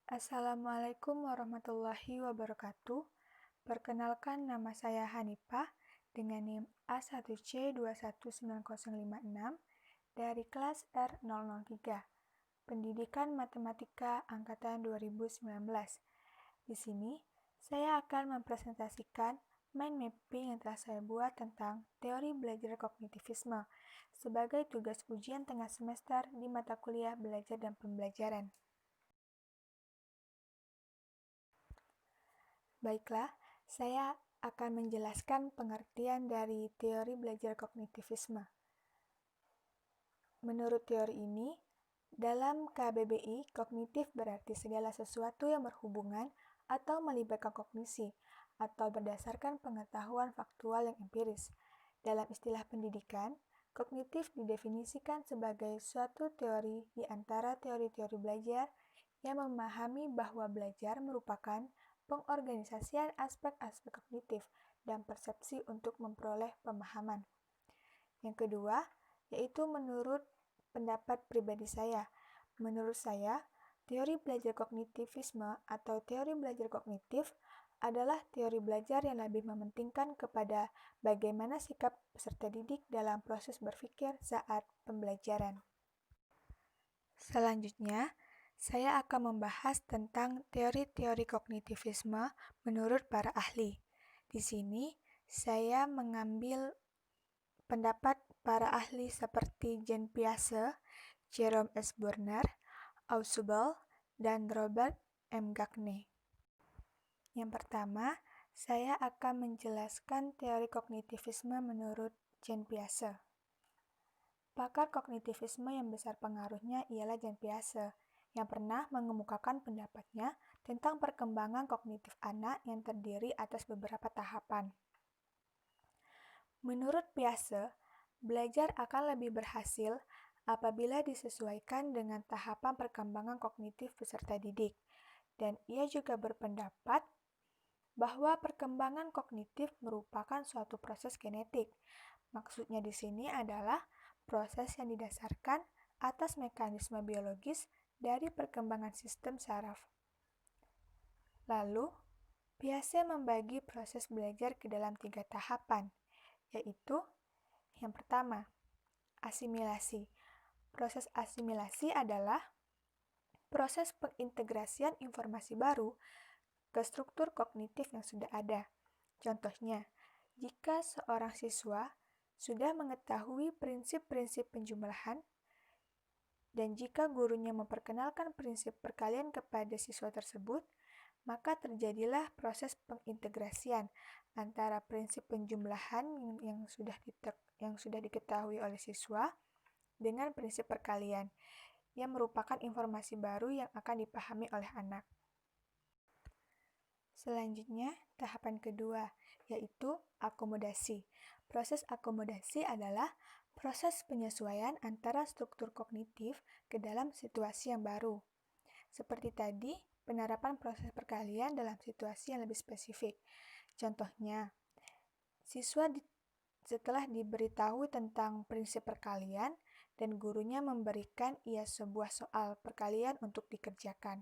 Assalamualaikum warahmatullahi wabarakatuh. Perkenalkan, nama saya Hanifah dengan NIM A1C219056 dari kelas R003, Pendidikan Matematika Angkatan 2019. Di sini, saya akan mempresentasikan mind mapping yang telah saya buat tentang teori belajar kognitivisme sebagai tugas ujian tengah semester di mata kuliah belajar dan pembelajaran. Baiklah, saya akan menjelaskan pengertian dari teori belajar kognitivisme. Menurut teori ini, dalam KBBI, kognitif berarti segala sesuatu yang berhubungan atau melibatkan kognisi, atau berdasarkan pengetahuan faktual yang empiris. Dalam istilah pendidikan, kognitif didefinisikan sebagai suatu teori di antara teori-teori belajar yang memahami bahwa belajar merupakan pengorganisasian aspek-aspek kognitif dan persepsi untuk memperoleh pemahaman. Yang kedua, yaitu menurut pendapat pribadi saya. Menurut saya, teori belajar kognitivisme atau teori belajar kognitif adalah teori belajar yang lebih mementingkan kepada bagaimana sikap peserta didik dalam proses berpikir saat pembelajaran. Selanjutnya, saya akan membahas tentang teori-teori kognitivisme menurut para ahli. Di sini, saya mengambil pendapat para ahli seperti Jean Piaget, Jerome S. Burnner, Ausubel, dan Robert M. Gagne. Yang pertama, saya akan menjelaskan teori kognitivisme menurut Jean Piaget. Pakar kognitivisme yang besar pengaruhnya ialah Jean Piaget, yang pernah mengemukakan pendapatnya tentang perkembangan kognitif anak yang terdiri atas beberapa tahapan. Menurut Piaget, belajar akan lebih berhasil apabila disesuaikan dengan tahapan perkembangan kognitif peserta didik, dan ia juga berpendapat bahwa perkembangan kognitif merupakan suatu proses genetik. Maksudnya di sini adalah proses yang didasarkan atas mekanisme biologis dari perkembangan sistem saraf. Lalu, Piaget membagi proses belajar ke dalam 3 tahapan, yaitu yang pertama, asimilasi. Proses asimilasi adalah proses pengintegrasian informasi baru ke struktur kognitif yang sudah ada. Contohnya, jika seorang siswa sudah mengetahui prinsip-prinsip penjumlahan, dan jika gurunya memperkenalkan prinsip perkalian kepada siswa tersebut, maka terjadilah proses pengintegrasian antara prinsip penjumlahan yang sudah diketahui oleh siswa dengan prinsip perkalian, yang merupakan informasi baru yang akan dipahami oleh anak. Selanjutnya, tahapan kedua, yaitu akomodasi. Proses akomodasi adalah proses penyesuaian antara struktur kognitif ke dalam situasi yang baru. Seperti tadi, penerapan proses perkalian dalam situasi yang lebih spesifik. Contohnya, siswa setelah diberitahu tentang prinsip perkalian dan gurunya memberikan ia sebuah soal perkalian untuk dikerjakan.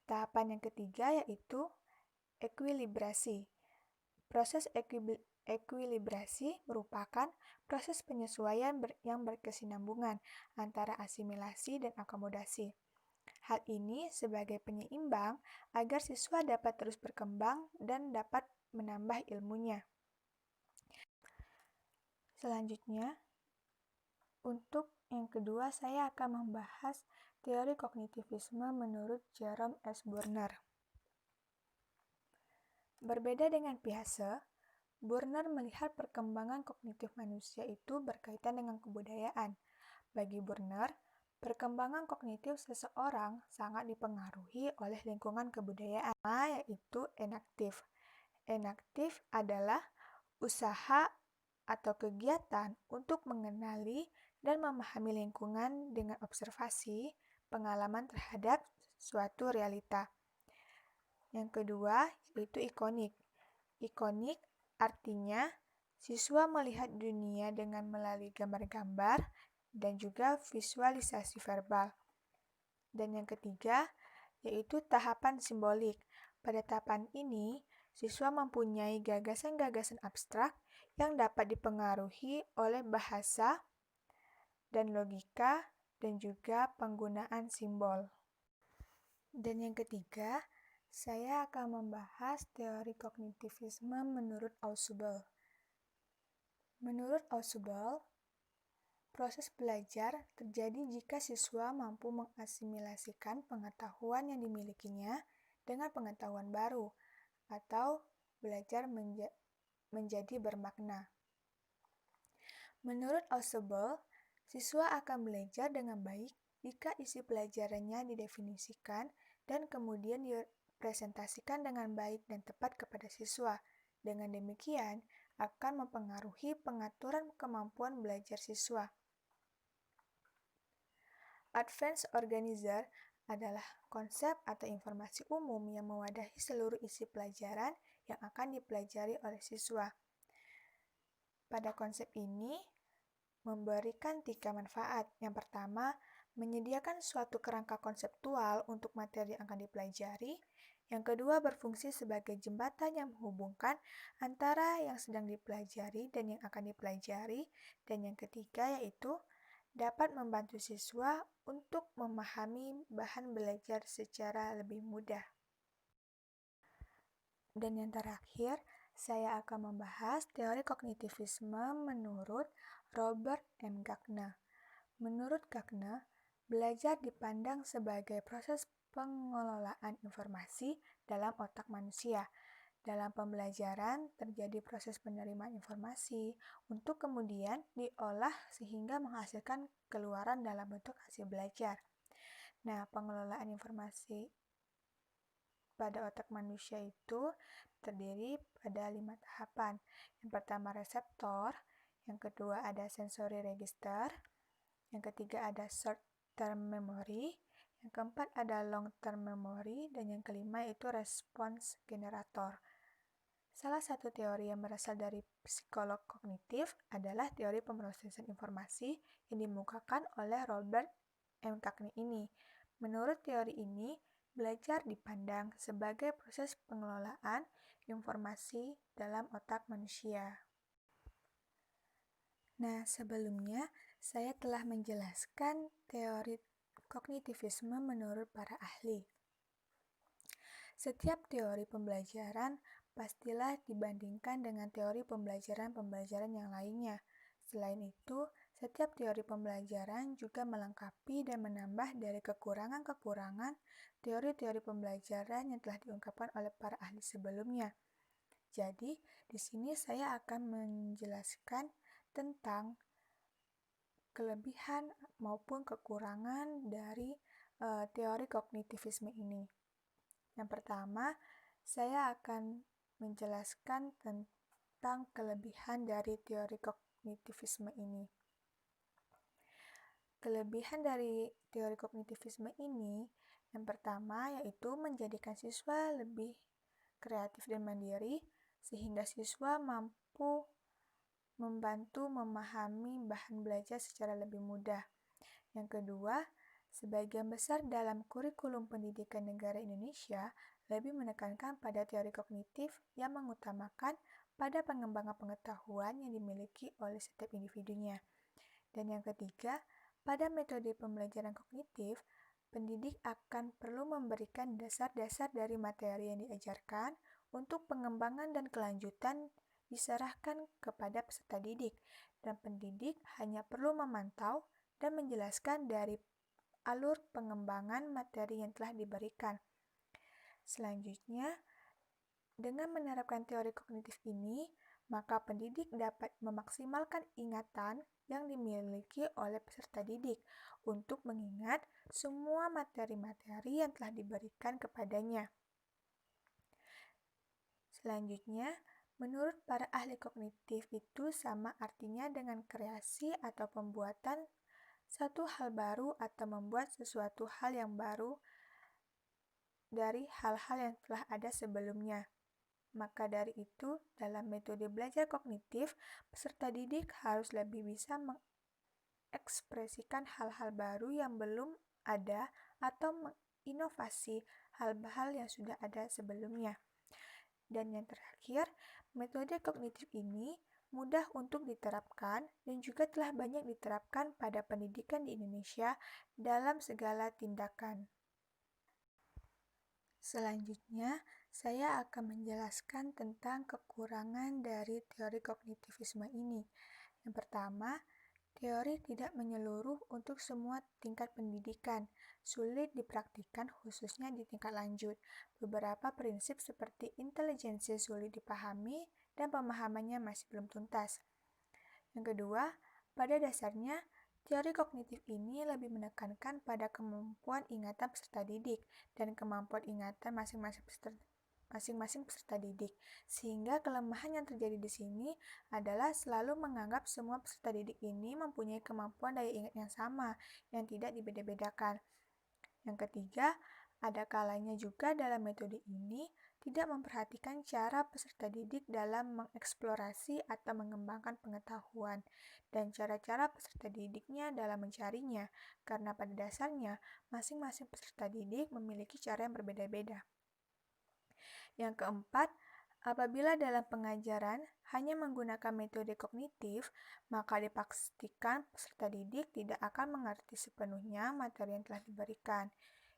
Tahapan yang ketiga yaitu ekuilibrasi. Proses ekuilibrasi merupakan proses penyesuaian yang berkesinambungan antara asimilasi dan akomodasi. Hal ini sebagai penyeimbang agar siswa dapat terus berkembang dan dapat menambah ilmunya. Selanjutnya, untuk yang kedua saya akan membahas teori kognitivisme menurut Jerome S. Burnner. Berbeda dengan Piaget, Burnner melihat perkembangan kognitif manusia itu berkaitan dengan kebudayaan. Bagi Burnner, perkembangan kognitif seseorang sangat dipengaruhi oleh lingkungan kebudayaan, yaitu enaktif. Enaktif adalah usaha atau kegiatan untuk mengenali dan memahami lingkungan dengan observasi, pengalaman terhadap suatu realita. Yang kedua, yaitu ikonik. Ikonik artinya siswa melihat dunia dengan melalui gambar-gambar dan juga visualisasi verbal. Dan yang ketiga, yaitu tahapan simbolik. Pada tahapan ini, siswa mempunyai gagasan-gagasan abstrak yang dapat dipengaruhi oleh bahasa dan logika dan juga penggunaan simbol. Dan yang ketiga, saya akan membahas teori kognitivisme menurut Ausubel. Menurut Ausubel, proses belajar terjadi jika siswa mampu mengasimilasikan pengetahuan yang dimilikinya dengan pengetahuan baru, atau belajar menjadi bermakna. Menurut Ausubel, siswa akan belajar dengan baik jika isi pelajarannya didefinisikan dan kemudian dipresentasikan dengan baik dan tepat kepada siswa. Dengan demikian, akan mempengaruhi pengaturan kemampuan belajar siswa. Advanced Organizer adalah konsep atau informasi umum yang mewadahi seluruh isi pelajaran yang akan dipelajari oleh siswa. Pada konsep ini, memberikan 3 manfaat. Yang pertama, menyediakan suatu kerangka konseptual untuk materi yang akan dipelajari. Yang kedua, berfungsi sebagai jembatan yang menghubungkan antara yang sedang dipelajari dan yang akan dipelajari. Dan yang ketiga, yaitu dapat membantu siswa untuk memahami bahan belajar secara lebih mudah. Dan yang terakhir, saya akan membahas teori kognitivisme menurut Robert M. Gagné. Menurut Gagné, belajar dipandang sebagai proses pengelolaan informasi dalam otak manusia. Dalam pembelajaran, terjadi proses penerimaan informasi untuk kemudian diolah sehingga menghasilkan keluaran dalam bentuk hasil belajar. Nah, pengelolaan informasi pada otak manusia itu terdiri pada 5 tahapan. Yang pertama reseptor, yang kedua ada sensory register, yang ketiga ada short term memory, yang keempat ada long term memory, dan yang kelima itu response generator. Salah satu teori yang berasal dari psikolog kognitif adalah teori pemrosesan informasi yang dimukakan oleh Robert M. Gagné ini. Menurut teori ini, belajar dipandang sebagai proses pengelolaan informasi dalam otak manusia. Nah, sebelumnya saya telah menjelaskan teori kognitivisme menurut para ahli. Setiap teori pembelajaran pastilah dibandingkan dengan teori pembelajaran yang lainnya. Selain itu, setiap teori pembelajaran juga melengkapi dan menambah dari kekurangan-kekurangan teori-teori pembelajaran yang telah diungkapkan oleh para ahli sebelumnya. Jadi, di sini saya akan menjelaskan tentang kelebihan maupun kekurangan dari teori kognitivisme ini. Yang pertama, saya akan menjelaskan tentang kelebihan dari teori kognitivisme ini. Kelebihan dari teori kognitivisme ini, yang pertama yaitu menjadikan siswa lebih kreatif dan mandiri, sehingga siswa mampu membantu memahami bahan belajar secara lebih mudah. Yang kedua, sebagian besar dalam kurikulum pendidikan negara Indonesia lebih menekankan pada teori kognitif yang mengutamakan pada pengembangan pengetahuan yang dimiliki oleh setiap individunya. Dan yang ketiga, pada metode pembelajaran kognitif, pendidik akan perlu memberikan dasar-dasar dari materi yang diajarkan untuk pengembangan dan kelanjutan diserahkan kepada peserta didik, dan pendidik hanya perlu memantau dan menjelaskan dari alur pengembangan materi yang telah diberikan. Selanjutnya, dengan menerapkan teori kognitif ini, maka pendidik dapat memaksimalkan ingatan yang dimiliki oleh peserta didik untuk mengingat semua materi-materi yang telah diberikan kepadanya. Selanjutnya, menurut para ahli kognitif itu sama artinya dengan kreasi atau pembuatan satu hal baru atau membuat sesuatu hal yang baru dari hal-hal yang telah ada sebelumnya. Maka dari itu, dalam metode belajar kognitif, peserta didik harus lebih bisa mengekspresikan hal-hal baru yang belum ada atau inovasi hal-hal yang sudah ada sebelumnya. Dan yang terakhir, metode kognitif ini mudah untuk diterapkan dan juga telah banyak diterapkan pada pendidikan di Indonesia dalam segala tindakan. Selanjutnya, saya akan menjelaskan tentang kekurangan dari teori kognitivisme ini. Yang pertama, teori tidak menyeluruh untuk semua tingkat pendidikan, sulit dipraktikkan khususnya di tingkat lanjut. Beberapa prinsip seperti intelijensi sulit dipahami dan pemahamannya masih belum tuntas. Yang kedua, pada dasarnya, teori kognitif ini lebih menekankan pada kemampuan ingatan peserta didik dan kemampuan ingatan masing-masing peserta didik, sehingga kelemahan yang terjadi di sini adalah selalu menganggap semua peserta didik ini mempunyai kemampuan daya ingat yang sama, yang tidak dibeda-bedakan. Yang ketiga, ada kalanya juga dalam metode ini tidak memperhatikan cara peserta didik dalam mengeksplorasi atau mengembangkan pengetahuan dan cara-cara peserta didiknya dalam mencarinya, karena pada dasarnya masing-masing peserta didik memiliki cara yang berbeda-beda. Yang keempat, apabila dalam pengajaran hanya menggunakan metode kognitif, maka dipastikan peserta didik tidak akan mengerti sepenuhnya materi yang telah diberikan.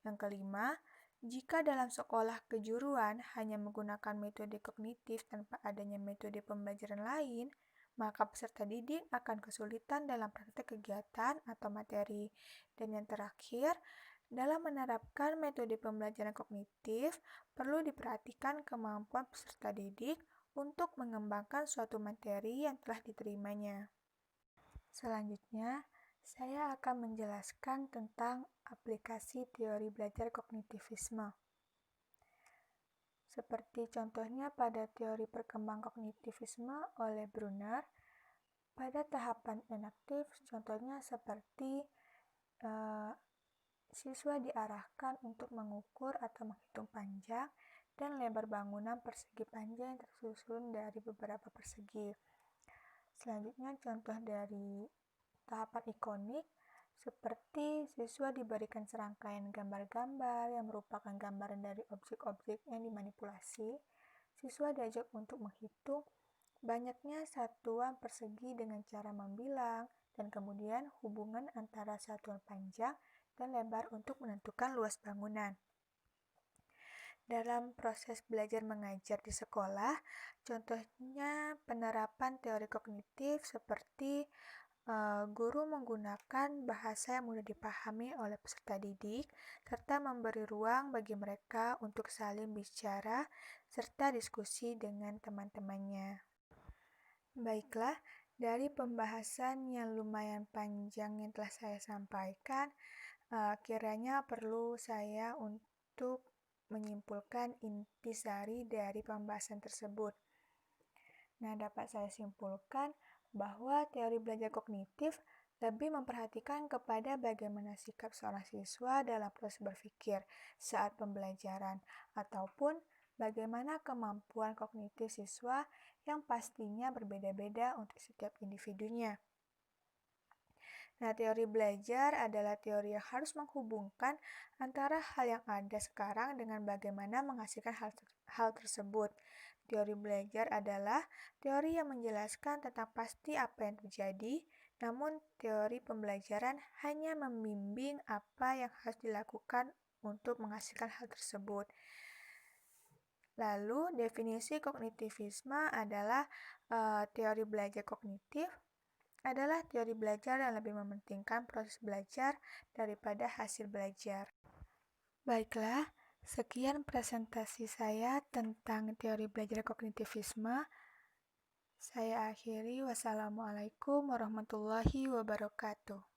Yang kelima, jika dalam sekolah kejuruan hanya menggunakan metode kognitif tanpa adanya metode pembelajaran lain, maka peserta didik akan kesulitan dalam praktek kegiatan atau materi. Dan yang terakhir, dalam menerapkan metode pembelajaran kognitif, perlu diperhatikan kemampuan peserta didik untuk mengembangkan suatu materi yang telah diterimanya. Selanjutnya, saya akan menjelaskan tentang aplikasi teori belajar kognitivisme. Seperti contohnya pada teori perkembang kognitivisme oleh Brunner, pada tahapan inaktif, contohnya seperti siswa diarahkan untuk mengukur atau menghitung panjang dan lebar bangunan persegi panjang yang tersusun dari beberapa persegi. Selanjutnya, contoh dari tahapan ikonik, seperti siswa diberikan serangkaian gambar-gambar yang merupakan gambaran dari objek-objek yang dimanipulasi. Siswa diajak untuk menghitung banyaknya satuan persegi dengan cara membilang, dan kemudian hubungan antara satuan panjang dan lebar untuk menentukan luas bangunan. Dalam proses belajar mengajar di sekolah, contohnya penerapan teori kognitif seperti guru menggunakan bahasa yang mudah dipahami oleh peserta didik, serta memberi ruang bagi mereka untuk saling bicara, serta diskusi dengan teman-temannya. Baiklah, dari pembahasan yang lumayan panjang yang telah saya sampaikan, kiranya perlu saya untuk menyimpulkan intisari dari pembahasan tersebut. Nah, dapat saya simpulkan bahwa teori belajar kognitif lebih memperhatikan kepada bagaimana sikap seorang siswa dalam proses berpikir saat pembelajaran, ataupun bagaimana kemampuan kognitif siswa yang pastinya berbeda-beda untuk setiap individunya. Nah, teori belajar adalah teori yang harus menghubungkan antara hal yang ada sekarang dengan bagaimana menghasilkan hal tersebut. Teori belajar adalah teori yang menjelaskan tentang pasti apa yang terjadi, namun teori pembelajaran hanya membimbing apa yang harus dilakukan untuk menghasilkan hal tersebut. Lalu, definisi kognitivisme adalah teori belajar kognitif adalah teori belajar yang lebih mementingkan proses belajar daripada hasil belajar. Baiklah, sekian presentasi saya tentang teori belajar kognitivisme. Saya akhiri. Wassalamualaikum warahmatullahi wabarakatuh.